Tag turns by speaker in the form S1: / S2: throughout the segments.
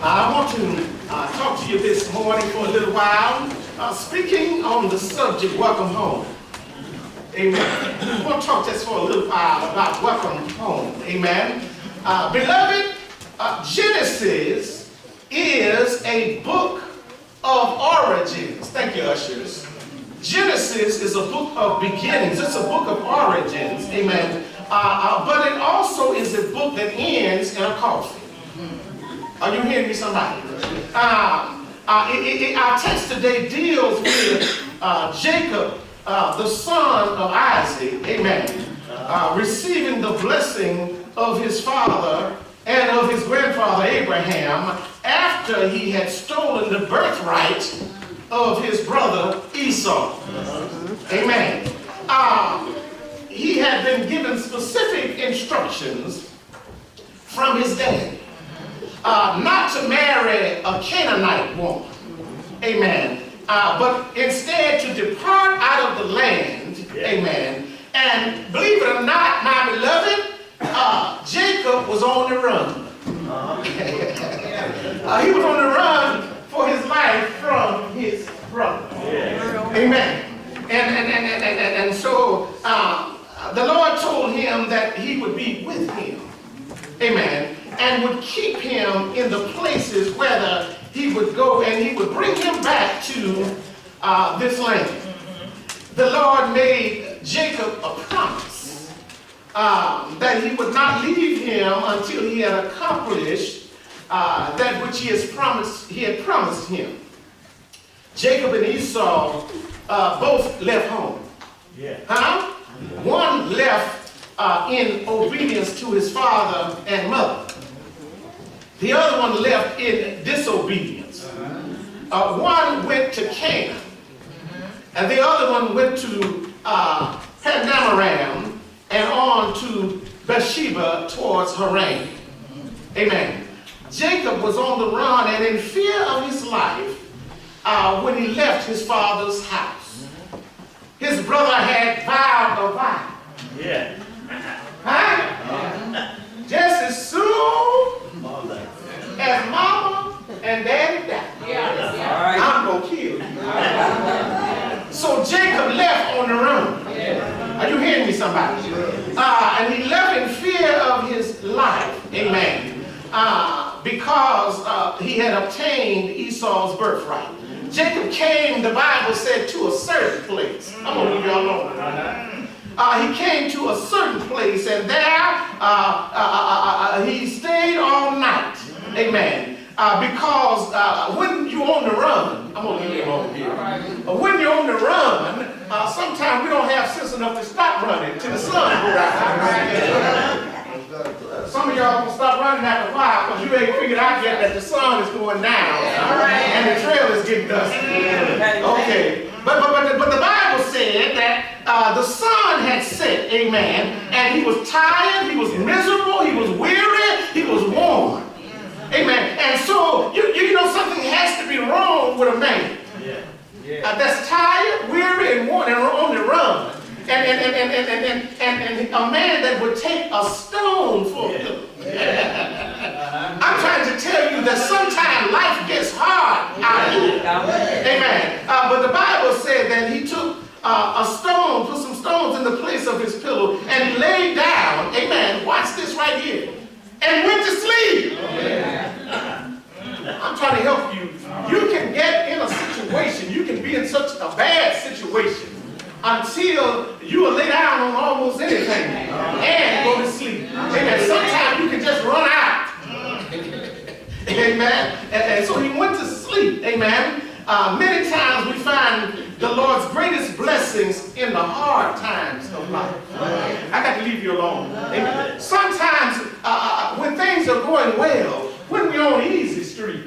S1: I want to talk to you this morning for a little while, speaking on the subject, welcome home. Amen. I want to talk just for a little while about welcome home. Amen. Beloved, Genesis is a book of origins. Thank you, ushers. Genesis is a book of beginnings. It's a book of origins. Amen. But it also is a book that ends in a coffin. Are you hearing me, somebody? Our text today deals with Jacob, the son of Isaac, amen, receiving the blessing of his father and of his grandfather Abraham after he had stolen the birthright of his brother Esau. Amen. He had been given specific instructions from his dad. Not to marry a Canaanite woman, amen, but instead to depart out of the land, amen, and believe it or not, my beloved, Jacob was on the run. He was on the run for his life from his brother, amen, and so the Lord told him that he would be with him, amen, and would keep him in the places where he would go, and he would bring him back to this land. The Lord made Jacob a promise that he would not leave him until he had accomplished that which he had promised him. Jacob and Esau both left home. One left in obedience to his father and mother. The other one left in disobedience. One went to Canaan, and the other one went to Padanaram and on to Bathsheba towards Haran. Amen. Jacob was on the run and in fear of his life when he left his father's house. His brother had vowed a vow. Just as soon as mama and daddy died, I'm going to kill you. So Jacob left on the run. Are you hearing me, somebody? And he left in fear of his life, amen, because he had obtained Esau's birthright. Jacob came, the Bible said, to a certain place. I'm going to leave y'all alone. He came to a certain place, and there he stayed all night. Amen. Because when you're on the run, I'm going to leave it over here. When you're on the run, sometimes we don't have sense enough to stop running till the sun goes out. Some of y'all will stop running after a while because you ain't figured out yet that the sun is going down and the trail is getting dusty. Okay. But the Bible said that the sun had set, amen, and he was tired, he was miserable, he was weary, he was worn. Amen. And so, you know, something has to be wrong with a man that's tired, weary, and worn, and on the run. And a man that would take a stone for a pillow. I'm trying to tell you that sometimes life gets hard out here. Amen. But the Bible said that he took a stone, put some stones in the place of his pillow, and he laid down, amen, watch this right here, and went to sleep. I'm trying to help you. You can get in a situation, you can be in such a bad situation until you will lay down on almost anything and go to sleep. Amen. Sometimes you can just run out. Amen. And so he went to sleep. Amen. Many times we find the Lord's greatest blessings in the hard times of life. I got to leave you alone. Amen. Sometimes when things are going well, when we're on easy street,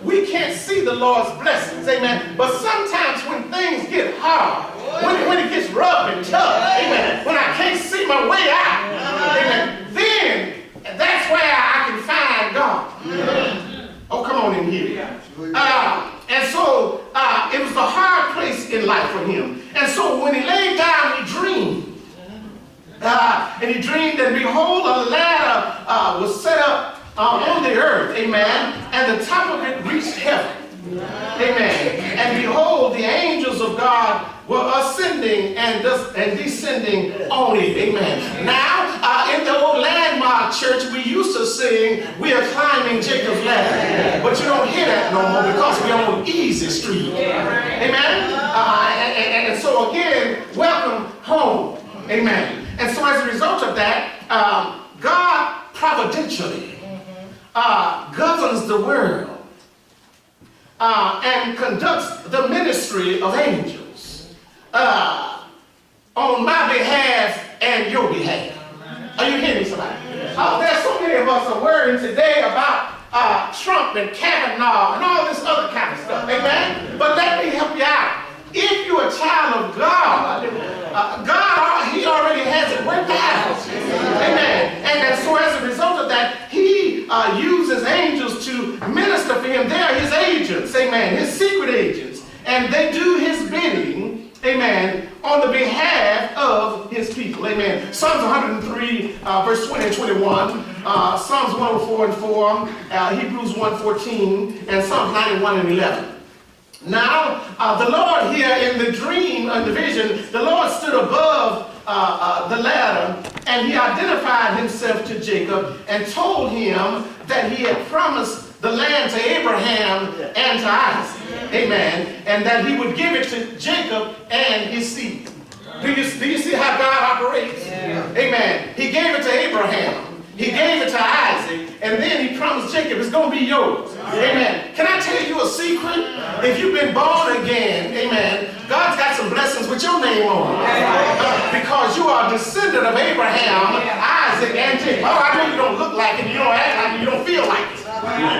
S1: we can't see the Lord's blessings. Amen. But sometimes when things get hard, when it gets rough and tough, amen, when I can't see my way out, amen, then that's where I can find God. Oh, come on in here. And so it was the hard place in life for him. And so when he laid down, he dreamed. And he dreamed, and behold, a ladder was set up on the earth, amen. and the top of it reached heaven. Amen. And behold, the angels of God were ascending and descending on it. Amen. Now, in the old landmark church, we used to sing, we are climbing Jacob's ladder. But you don't hear that no more because we're on Easy Street. Amen. And so again, welcome home. Amen. And so as a result of that, God providentially governs the world and conducts the ministry of angels on my behalf and your behalf. Are you hearing me, somebody? There's so many of us are worrying today about Trump and Kavanaugh and all this other kind of stuff. Amen? But let me help you out. If you're a child of God, God, He already has it worked out. Amen. And so as a result of that, He uses angels to minister for Him. They are His agents, amen, His secret agents. And they do His bidding, amen, on the behalf of His people, amen. Psalms 103, verse 20 and 21, Psalms 104 and 4, Hebrews 1:14, and Psalms 91 and 11. Now, the Lord here in the dream, in the vision, the Lord stood above the ladder, and He identified Himself to Jacob and told him that He had promised the land to Abraham and to Isaac. Amen. And that He would give it to Jacob and his seed. Do you see how God operates? Amen. He gave it to Abraham. He gave it to Isaac, and then He promised Jacob, it's going to be yours. Amen. Can I tell you a secret? If you've been born again, amen, God's got some blessings with your name on it. Because you are a descendant of Abraham, Isaac, and Jacob. Oh, I know you don't look like it, you don't act like it, you don't feel like it.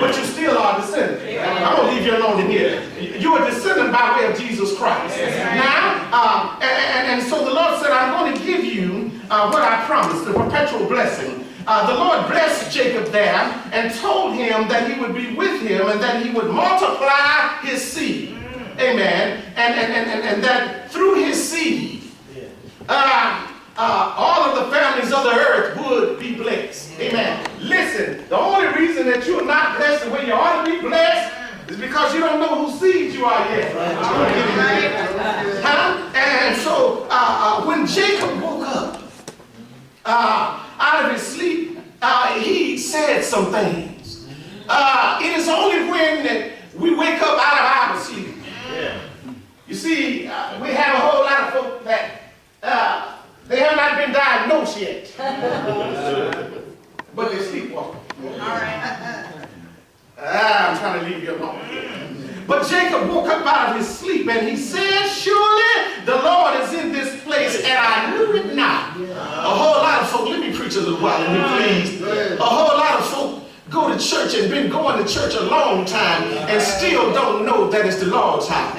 S1: But you still are a descendant. I'm going to leave you alone in here. You're a descendant by way of Jesus Christ. Now, and so the Lord said, I'm going to give you what I promised, the perpetual blessing. The Lord blessed Jacob there and told him that He would be with him and that He would multiply his seed. Amen. And that through his seed, all of the families of the earth would be blessed. Amen. Listen, the only reason that you are not blessed the way you ought to be blessed is because you don't know whose seed you are yet. And so when Jacob woke up out of his sleep, he said some things. It is only when we wake up out of our sleep. You see, we have a whole lot of folk that they have not been diagnosed yet, but they're sleepwalking. I'm trying to leave you alone. But Jacob woke up out of his sleep and he said, surely the Lord is in this place, and I knew it not. A whole lot of folk, let me preach a little while, please. A whole lot of folk go to church and been going to church a long time and still don't know that it's the Lord's house.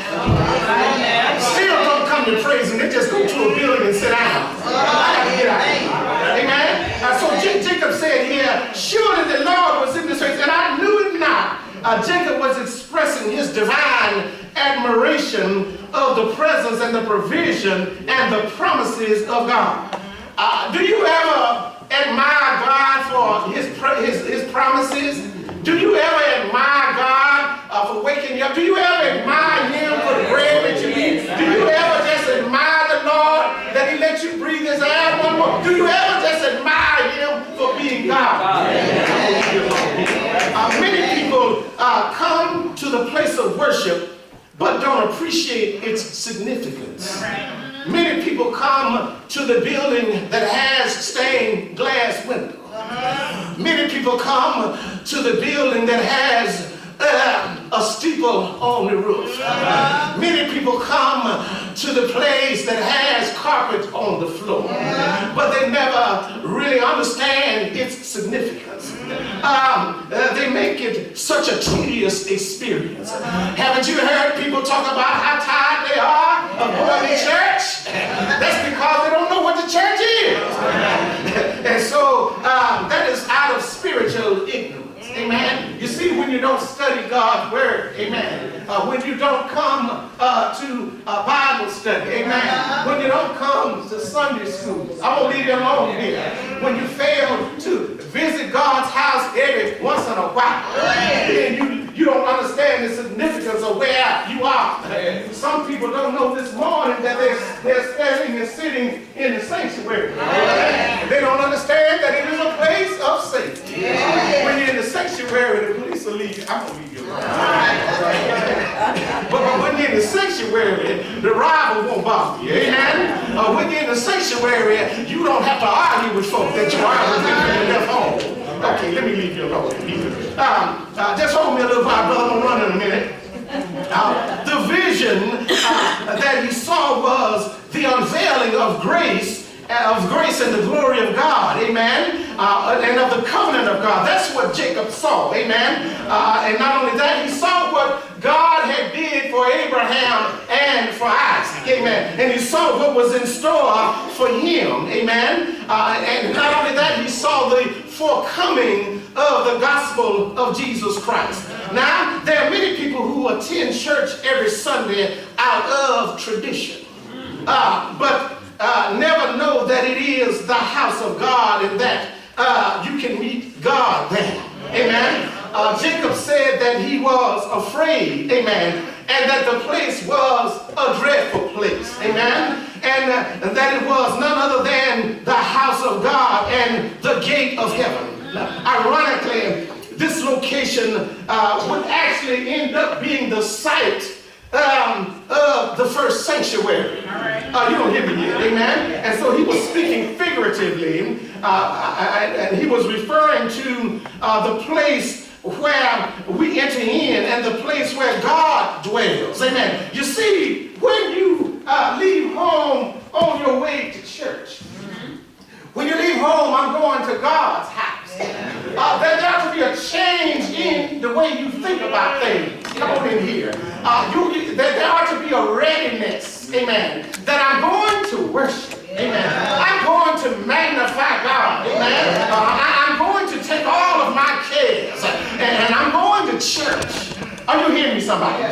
S1: Still don't come to praise Him. They just go to a building and sit down. I got to get out of here. Amen. So Jacob said here, surely the Lord was in this place, and I knew it not. Jacob was expressing his divine admiration of the presence and the provision and the promises of God. Do you ever admire God for his promises? Do you ever admire God for waking you up? Do you ever admire Him for the bread that you eat? Do you ever just admire the Lord that He let you breathe His air one more? Do you ever just admire Him for being God? Many people come to the place of worship but don't appreciate its significance. Many people come to the building that has stained glass windows. Many people come to the building that has a steeple on the roof. Many people come to the place that has carpet on the floor, but they never really understand its significance. They make it such a tedious experience. Haven't you heard people talk about how tired they are of going to church? That's because they don't know what the church is. And so that is out of spiritual ignorance. Amen. You see, when you don't study God's word, amen, when you don't come to Bible study, amen, when you don't come to Sunday school, I won't leave you alone here. When you fail to visit God's house every once in a while, then you people don't know this morning that they're standing and sitting in the sanctuary. They don't understand that it is a place of safety. When you're in the sanctuary, the police will leave you. I'm going to leave you alone. But when you're in the sanctuary, the rival won't bother you. Amen? When you're in the sanctuary, you don't have to argue with folk that you argue with when you left home. Okay, let me leave you alone. Just hold me a little while, brother. I'm going to run in a minute. The vision that he saw was the unveiling of grace and the glory of God, amen, and of the covenant of God. That's what Jacob saw, amen. And not only that, he saw what God had did for Abraham and for Isaac, amen. And he saw what was in store for him, amen. And not only that, he saw the forthcoming of the gospel of Jesus Christ. Now, there are many people who attend church every Sunday out of tradition, but never know that it is the house of God and that you can meet God there. Amen. Jacob said that he was afraid, amen, and that the place was a dreadful place, amen, and that it was none other than the house of God and the gate of heaven. Ironically, this location would actually end up being the site of the first sanctuary. You don't hear me yet, amen? And so he was speaking figuratively, and he was referring to the place where we enter in and the place where God dwells, amen. You see, when you leave home on your way to church, when you leave home, I'm going to God's house. There ought to be a change in the way you think about things. Come on in here. There ought to be a readiness, amen, that I'm going to worship, amen. I'm going to magnify God, amen. I'm going to take all of my cares and I'm going to church. Are you hearing me, somebody?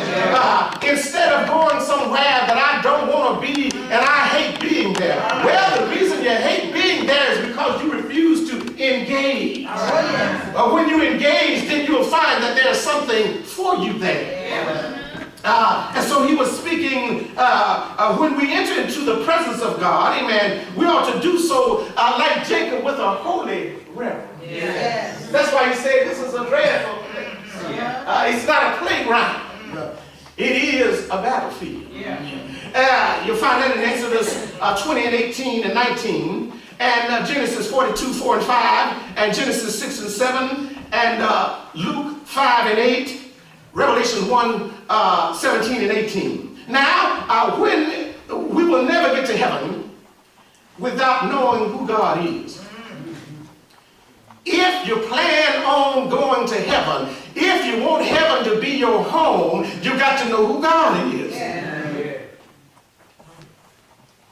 S1: Instead of going somewhere that I don't want to be and I hate being there. Well, the reason you hate being there is because you refuse to engage. When you engage, then you'll find that there's something for you there. And so he was speaking, when we enter into the presence of God, amen, we ought to do so like Jacob with a holy reverence. Yes. That's why he said this is a dreadful place. It's not a playground. It is a battlefield. You'll find that in Exodus 20 and 18 and 19, and Genesis 42, 4 and 5, and Genesis 6 and 7, and Luke 5 and 8, Revelation 1, 17 and 18. Now, when we will never get to heaven without knowing who God is. If you plan on going to heaven, if you want heaven to be your home, you got to know who God is.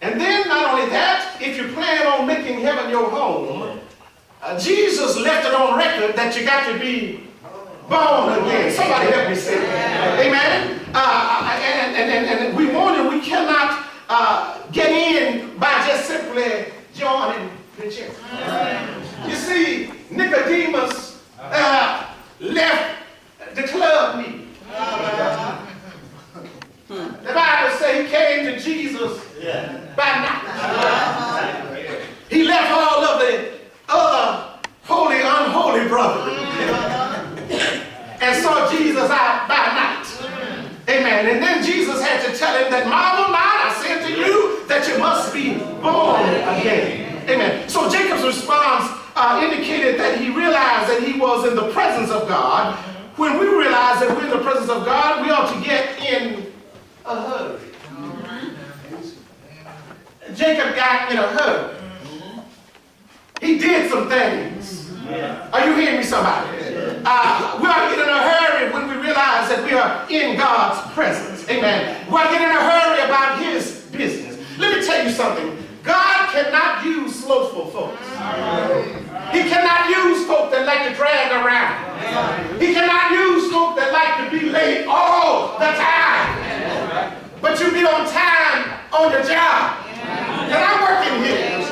S1: And then not only that, if you plan on making heaven your home, Jesus left it on record that you got to be born again. Somebody help me say that. Amen. And we want and we cannot get in by just simply joining the church. You see, Nicodemus left the club meeting. The Bible says he came to Jesus by night. He left all of the other holy, unholy brothers and saw Jesus out by night. Amen. And then Jesus had to tell him that, marvel not, I said to you, that you must be born again. Amen. So Jacob's response indicated that he realized that he was in the presence of God. When we realize that we're in the presence of God, we ought to get in a hurry. Jacob got in a hurry. He did some things. Are you hearing me, somebody? We ought to get in a hurry when we realize that we are in God's presence. Amen. We ought to get in a hurry about his business. Let me tell you something. God cannot use slothful folks. He cannot use folk that like to drag around. He cannot use folk that like to be late all the time. But you be on time on your job. And I'm working here.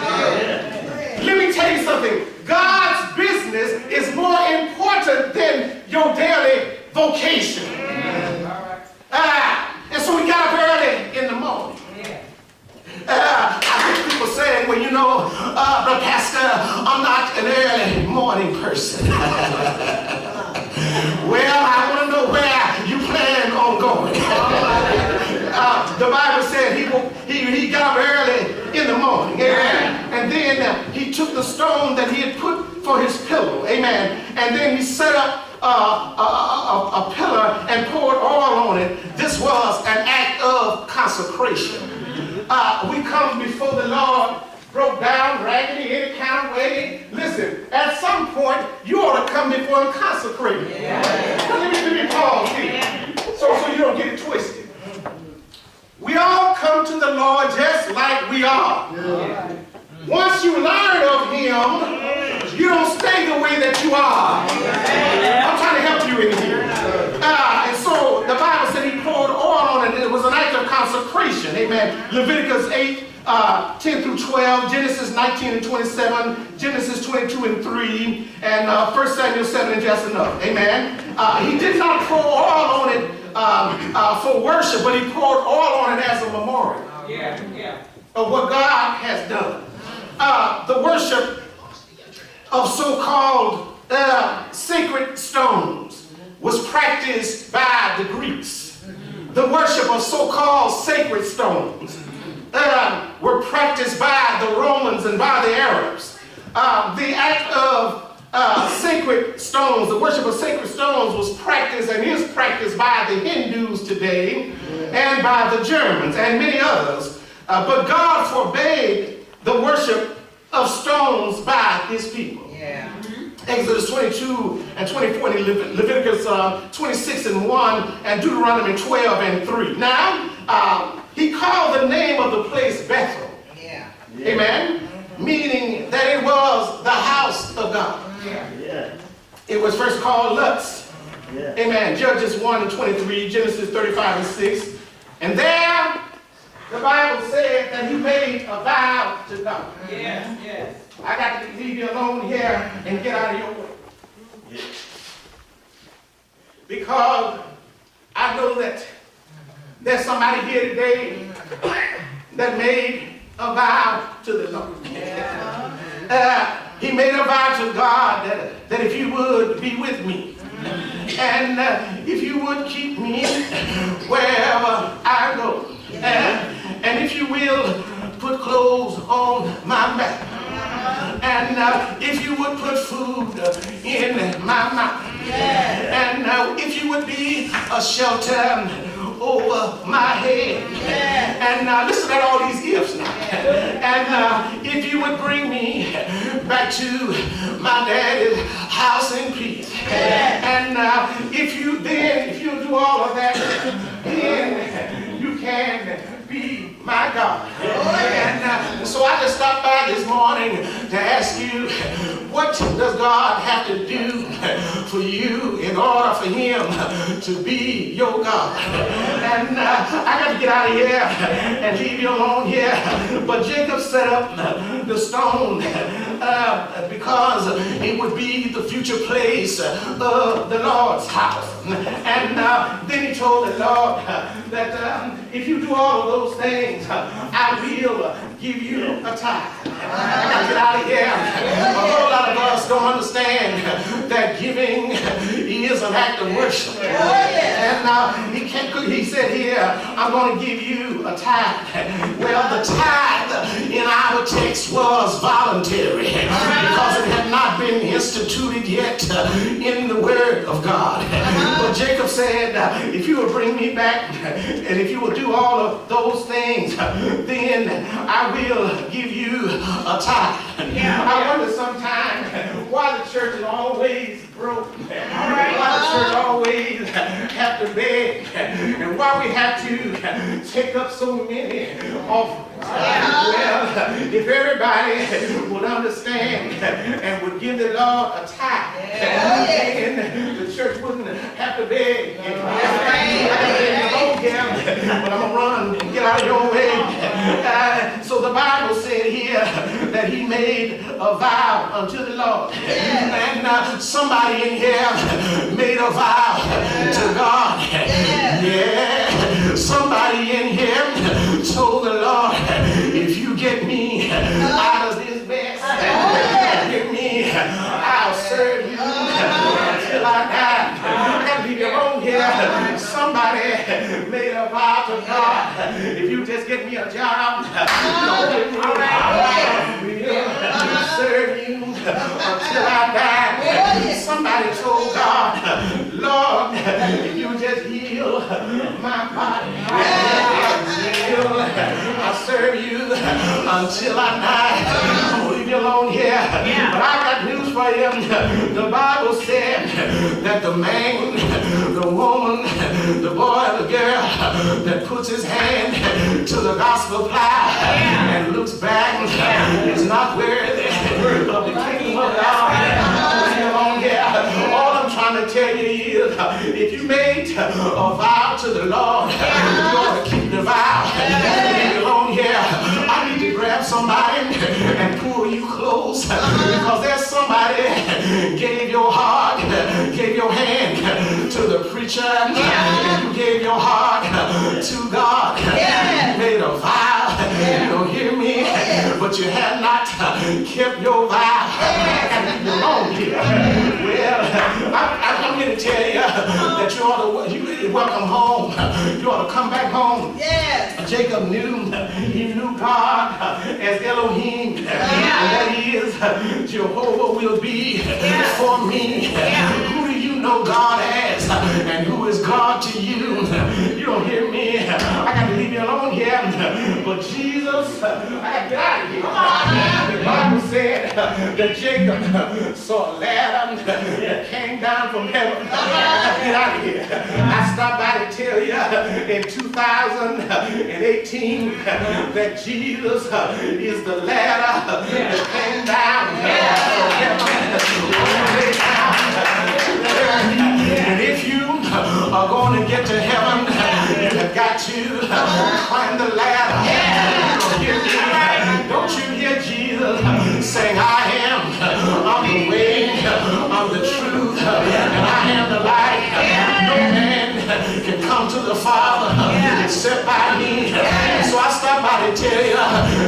S1: Let me tell you something. God's business is more important than your daily vocation. And so we got up early in the stone that he had put for his pillow. Amen. And then he set up a pillar and poured oil on it. This was an act of consecration. We come before the Lord broke down, raggedy, any kind of way. Listen, at some point, you ought to come before him consecrated. Yeah. Let me pause here, so you don't get it twisted. We all come to the Lord just like we are. Yeah. Once you learn of him, you don't stay the way that you are. Yeah. I'm trying to help you in here. And so the Bible said he poured oil on it, and it was an act of consecration. Amen. Leviticus 8, 10 through 12, Genesis 19 and 27, Genesis 22 and 3, and 1 Samuel 7 and just enough. Amen. He did not pour oil on it for worship, but he poured oil on it as a memorial of what God has done. The worship of so-called sacred stones was practiced by the Greeks. The worship of so-called sacred stones were practiced by the Romans and by the Arabs. The act of sacred stones, the worship of sacred stones was practiced and is practiced by the Hindus today and by the Germans and many others. But God forbade the worship of stones by his people. Yeah. Exodus 22 and 24, and Leviticus 26 and 1, and Deuteronomy 12 and 3. Now, he called the name of the place Bethel. Yeah. Amen. Meaning that it was the house of God. Yeah. It was first called Lutz. Yeah. Amen. Judges 1 and 23, Genesis 35 and 6. And there, the Bible said that he made a vow to God. Yes, yes. I got to leave you alone here and get out of your way. Yes. Because I know that there's somebody here today that made a vow to the Lord. Yeah. He made a vow to God that if you would be with me, and if you would keep me wherever I go, and if you will put clothes on my back, and if you would put food in my mouth, and if you would be a shelter over my head, and listen to all these ifs now, and if you would bring me back to my daddy's house in peace, and if you do all of that, then you can be my God. And so I just stopped by this morning to ask you, what does God have to do for you in order for him to be your God? And I got to get out of here and leave you alone here. But Jacob set up the stone because it would be the future place of the Lord's house. And then he told the Lord that if you do all of those things, I will give you a tithe. I got to get out of here. A whole lot of us don't understand that giving is an act of worship. And he said here, I'm going to give you a tithe. Well, the tithe in our text was voluntary because it had not been instituted yet in the Word of God. But Jacob said, if you will bring me back and if you will do all of those things, then I will give you a tithe. I wonder sometimes why the church is always broke, why the church always have to beg, and why we have to take up so many offerings. Well, if everybody would understand and would give the Lord a tithe, then the church wouldn't have to beg. But I'm going to run and get out of your way. So the Bible said here that he made a vow unto the Lord. And somebody in here made a vow to God. Yeah. Somebody in here told the Lord, if you get me out of this mess, get me, I'll serve you until I die. I got to leave you alone here. Somebody made a vow to God, if you just get me a job, I will serve until I died. Somebody told God, Lord, if you just heal my body, I'll serve you until I die. I'm going to leave you alone here. But I got news for you. The Bible said that the man, the woman, the boy, the girl that puts his hand to the gospel plow and looks back is not worthy of the kingdom of God. All I'm trying to tell you is, if you made a vow to the Lord, you ought to keep the vow. Alone here, I need to grab somebody and pull you close, because there's somebody gave your heart, gave your hand to the preacher, and you gave your heart to God. You made a vow. You don't hear me, but you have not kept your vow. I got to leave you alone here. Well, I'm here to tell you that you ought to welcome home. You ought to come back home. Jacob knew God as Elohim, and that he is Jehovah will be for me. Who do you know God as, and who is God to you? You don't hear me. I got to leave you alone here. But Jesus, I got to get out of here. The Bible said that Jacob saw a ladder that came down from heaven. Get out of here. I stopped by to tell you in 2018 that Jesus is the ladder that came down from heaven. And if you are going to get to heaven, you have got to climb the ladder. Don't you hear Jesus saying, I am the way, I'm the truth, and I am the light. No man can come to the Father except by me. So I stopped by to tell you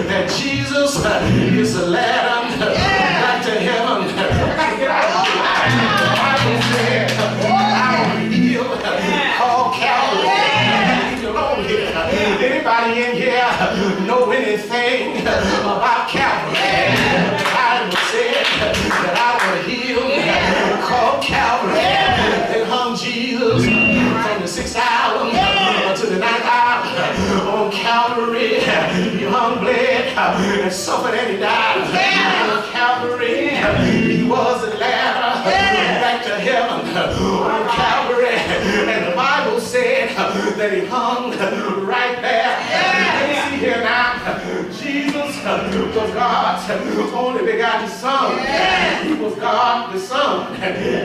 S1: that Jesus is the ladder back to heaven. I got to get out of here. The Bible said, I will heal, call Calvary. Alone here. Anybody in here know anything about Calvary? The Bible said that I will heal, call Calvary. They hung Jesus from the 6th hour to the 9th hour on Calvary. He hung, bled, and suffered, and he died on Calvary. He was the ladder back to heaven on Calvary. And the Bible said that he hung right there. See here now, Jesus was God's only begotten Son. He was God the Son.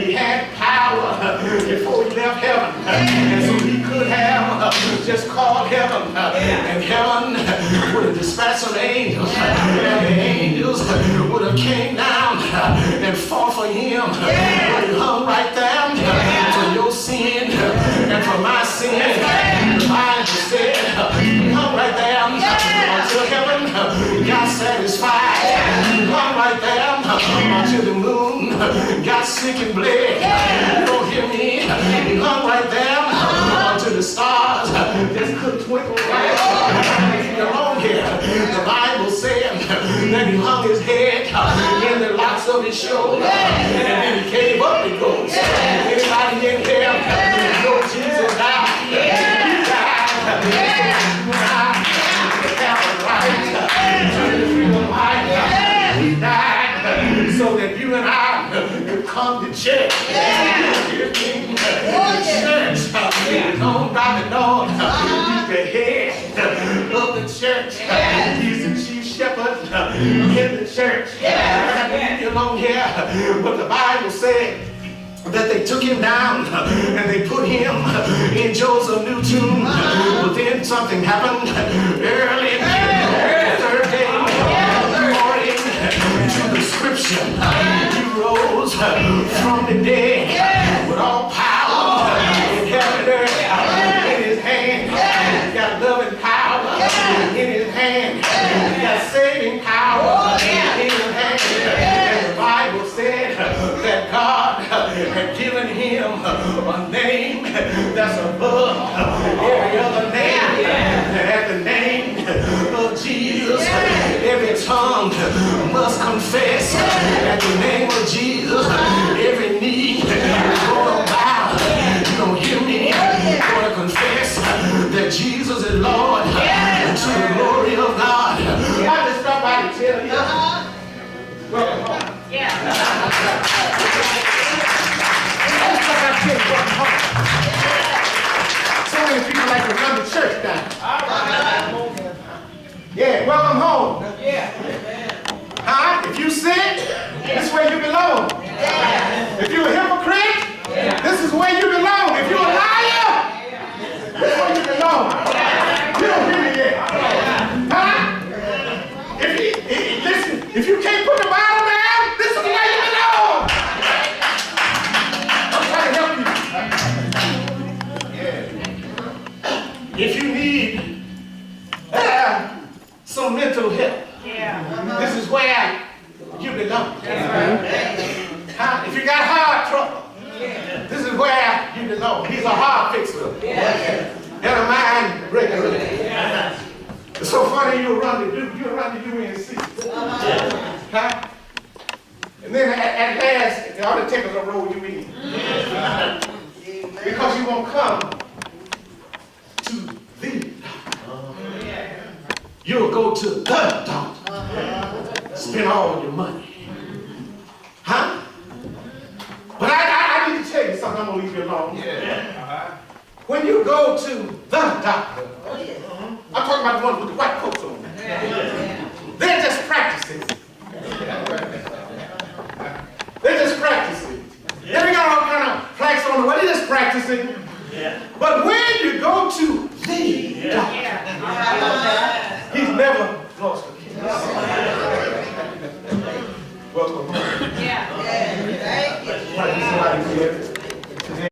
S1: He had power before he left heaven. And so he could have just called heaven, and heaven would have dispatched some angels, and the angels would have came down and fought for him. But he hung right there for your sin and for my sin. The Bible said he hung right there until heaven got satisfied. He hung right there until the moon got sick and bled. You don't hear me? He hung right there until the stars just couldn't twinkle right along here. The Bible said that he hung his head in the locks of his shoulder, and then he came up the ghost. Anybody in here know Jesus died? He died. He died so that you and I could come to church. Church is owned by the Lord. He's the head of the church. He's the chief shepherd in the church. I got to leave you alone here. But the Bible said that they took him down and they put him in Joseph's new tomb. But then something happened early the third day according to the scripture. He rose from the dead with all power in heaven and earth in his hand. He got loving power in his hand. He got saving power in his hand. And the Bible said that God had given him a name that's above every other name. And at the name of Jesus, every tongue must confess at the name of Jesus. Jesus, every knee is going to bow. You don't hear me? You're going to confess that Jesus is Lord to the glory of God. I just stopped by to tell you. Welcome home. So many people like to run the church down. Yeah, welcome home. Huh? If you sin, this is where you belong. If you're a hypocrite, this is where you belong. If you're a liar, this is where you belong. You don't hear me yet. Huh? Listen, if you can't put the Bible down, this is where you belong. I'm trying to help you. If you need some mental help, this is where you belong. If you got heart trouble, this is where you belong. He's a heart fixer and a mind regulator. It's so funny you run to UNC. Huh? And then at last, they ought to take us a road you in. Because you won't come to the doctor. You'll go to the doctor. Spend all your money. Huh? But I need to tell you something. I'm going to leave you alone. When you go to the doctor, I'm talking about the ones with the white coats on. They're just practicing. They're just practicing. They got all kind of plaques on the way. They're just practicing. But when you go to the doctor, he's never lost